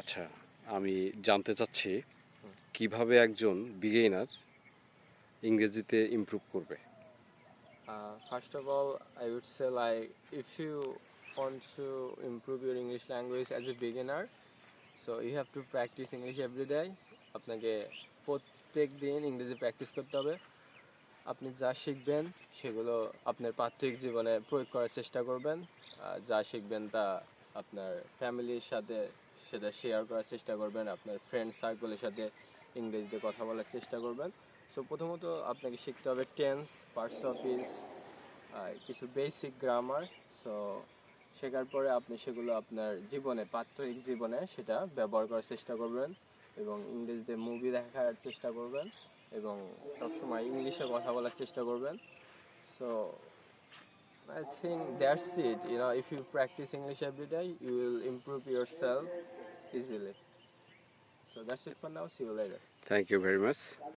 আচ্ছা, আমি জানতে চাচ্ছি কিভাবে একজন বিগিনার ইংরেজিতে ইমপ্রুভ করবে? First of all, I would say like if you want to improve your English language as a beginner, so you have to practice English every day. আপনাকে প্রত্যেক দিন ইংরেজি প্র্যাকটিস করতে হবে। আপনি যা শিখবেন সেগুলো আপনার প্রাত্যহিক জীবনে প্রয়োগ করার চেষ্টা করবেন। যা শিখবেন তা আপনার ফ্যামিলির সাথে সেটা শেয়ার করার চেষ্টা করবেন, আপনার ফ্রেন্ড সার্কেলের সাথে ইংরেজিতে কথা বলার চেষ্টা করবেন। সো প্রথমত আপনাকে শিখতে হবে টেন্স, পার্টস অফ স্পিচ, কিছু বেসিক গ্রামার। সো শেখার পরে আপনি সেগুলো আপনার জীবনে, প্রাত্যহিক জীবনে সেটা ব্যবহার করার চেষ্টা করবেন এবং ইংরেজিতে মুভি দেখার চেষ্টা করবেন এবং সবসময় ইংলিশে কথা বলার চেষ্টা করবেন। So I think that's it. You know, if you practice English every day, you will improve yourself easily. So that's it for now. See you later. Thank you very much.